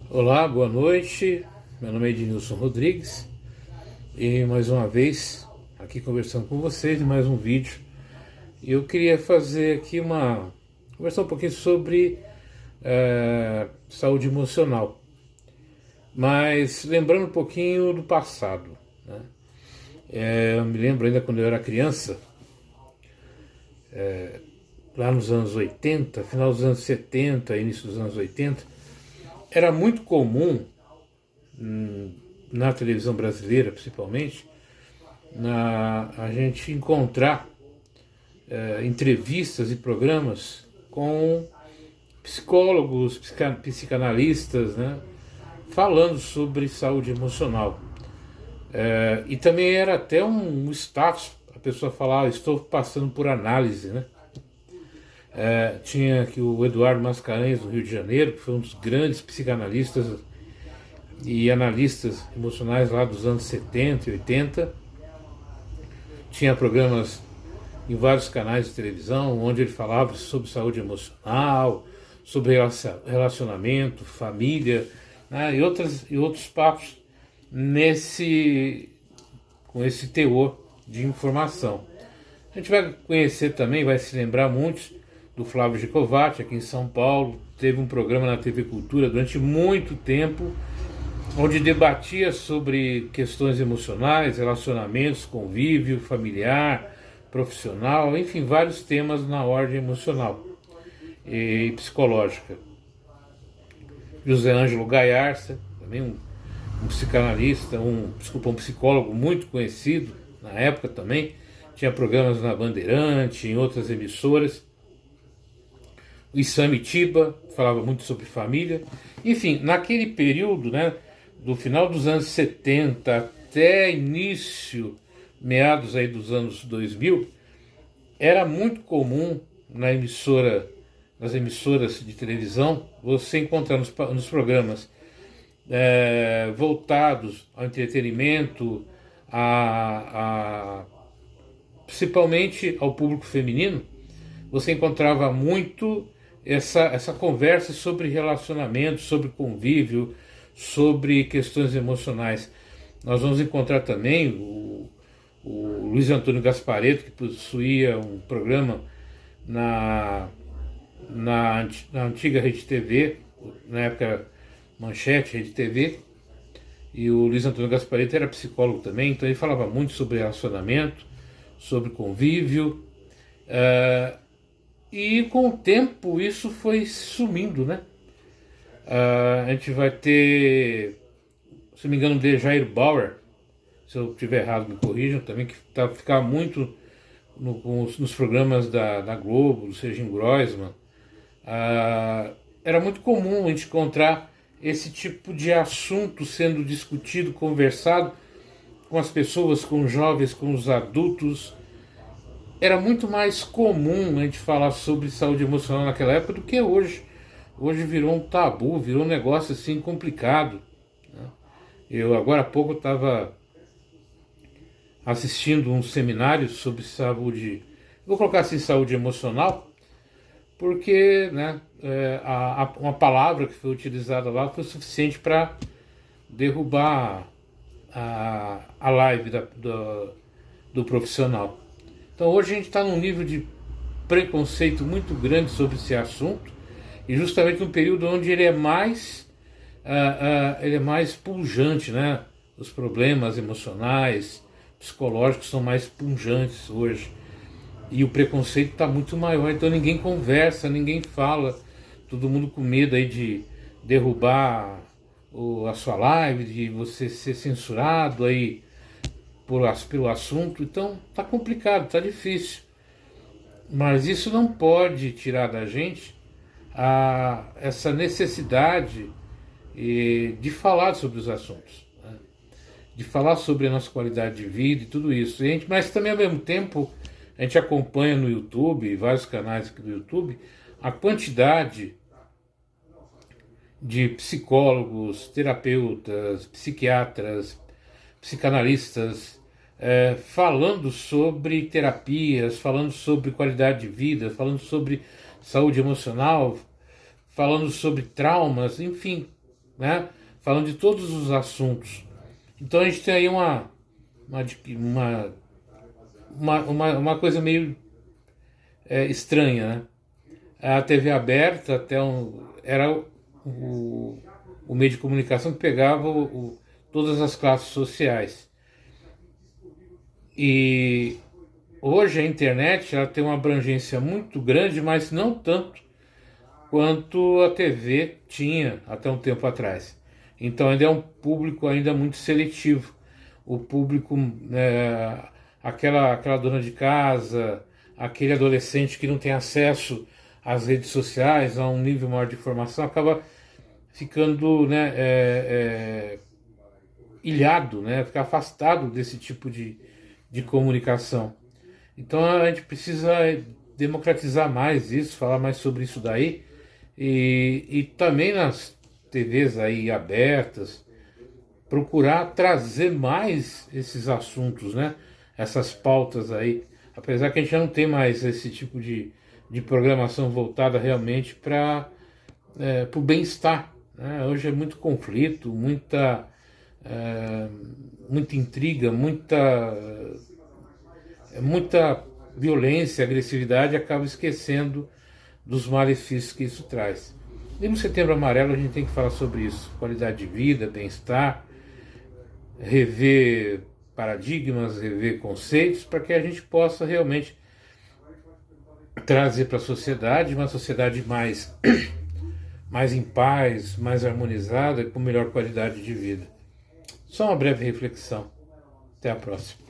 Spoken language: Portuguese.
Olá, boa noite. Meu nome é Ednilson Rodrigues e mais uma vez aqui conversando com vocês em mais um vídeo. Eu queria fazer aqui conversar um pouquinho sobre saúde emocional, mas lembrando um pouquinho do passado, né? Eu me lembro ainda quando eu era criança, lá nos anos 80, final dos anos 70, início dos anos 80, era muito comum na televisão brasileira, principalmente, a gente encontrar entrevistas e programas com psicólogos, psicanalistas, né, falando sobre saúde emocional. E também era até um status, a pessoa falar, estou passando por análise, né? Tinha aqui o Eduardo Mascarenhas, do Rio de Janeiro, que foi um dos grandes psicanalistas e analistas emocionais lá dos anos 70 e 80. Tinha programas em vários canais de televisão, onde ele falava sobre saúde emocional, sobre relacionamento, família, né, e outros papos com esse teor de informação. A gente vai conhecer também, vai se lembrar muito do Flávio Gicovati, aqui em São Paulo. Teve um programa na TV Cultura durante muito tempo, onde debatia sobre questões emocionais, relacionamentos, convívio familiar, profissional, enfim, vários temas na ordem emocional e psicológica. José Ângelo Gaiarsa, também um psicanalista, um psicólogo muito conhecido na época também, tinha programas na Bandeirante, em outras emissoras. O Isamitiba falava muito sobre família. Enfim, naquele período, né, do final dos anos 70 até meados aí dos anos 2000, era muito comum nas emissoras de televisão, você encontrar nos programas voltados ao entretenimento, principalmente ao público feminino, você encontrava muito essa conversa sobre relacionamento, sobre convívio, sobre questões emocionais. Nós vamos encontrar também o Luiz Antônio Gasparetto, que possuía um programa na antiga Rede TV, na época Manchete, Rede TV, e o Luiz Antônio Gasparetto era psicólogo também, então ele falava muito sobre relacionamento, sobre convívio, e com o tempo isso foi sumindo, né? A gente vai ter, se não me engano, de Jair Bauer, se eu estiver errado me corrijam, também que ficava muito nos programas da Globo, do Serginho Groisman. Era muito comum a gente encontrar esse tipo de assunto sendo discutido, conversado com as pessoas, com os jovens, com os adultos. Era muito mais comum a gente falar sobre saúde emocional naquela época do que hoje. Hoje virou um tabu, virou um negócio assim complicado, né? Eu agora há pouco estava assistindo um seminário sobre saúde, vou colocar assim, saúde emocional, porque, né, uma palavra que foi utilizada lá foi suficiente para derrubar a live do profissional. Então hoje a gente está num nível de preconceito muito grande sobre esse assunto, e justamente num período onde ele é mais pujante, né? Os problemas emocionais, psicológicos são mais punjantes hoje, e o preconceito está muito maior, então ninguém conversa, ninguém fala, todo mundo com medo aí de derrubar a sua live, de você ser censurado aí pelo assunto. Então tá complicado, tá difícil, mas isso não pode tirar da gente essa necessidade de falar sobre os assuntos, né? De falar sobre a nossa qualidade de vida e tudo isso. Mas também ao mesmo tempo a gente acompanha no YouTube, vários canais aqui do YouTube, a quantidade de psicólogos, terapeutas, psiquiatras, psicanalistas falando sobre terapias, falando sobre qualidade de vida, falando sobre saúde emocional, falando sobre traumas, enfim, né? Falando de todos os assuntos. Então a gente tem aí uma coisa meio estranha, né? A TV aberta era o meio de comunicação que pegava todas as classes sociais. E hoje a internet ela tem uma abrangência muito grande, mas não tanto quanto a TV tinha até um tempo atrás. Então ainda é um público ainda muito seletivo. O público, aquela dona de casa, aquele adolescente que não tem acesso às redes sociais, a um nível maior de informação, acaba ficando, ilhado, né, ficar afastado desse tipo de comunicação. Então a gente precisa democratizar mais isso, falar mais sobre isso daí, e também nas TVs aí abertas, procurar trazer mais esses assuntos, né? Essas pautas aí. Apesar que a gente já não tem mais esse tipo de programação voltada realmente para o bem-estar, né? Hoje é muito conflito, muita intriga, muita violência, agressividade, acaba esquecendo dos malefícios que isso traz. E no Setembro Amarelo a gente tem que falar sobre isso: qualidade de vida, bem-estar, rever paradigmas, rever conceitos, para que a gente possa realmente trazer para a sociedade uma sociedade mais em paz, mais harmonizada, com melhor qualidade de vida. Só uma breve reflexão. Até a próxima.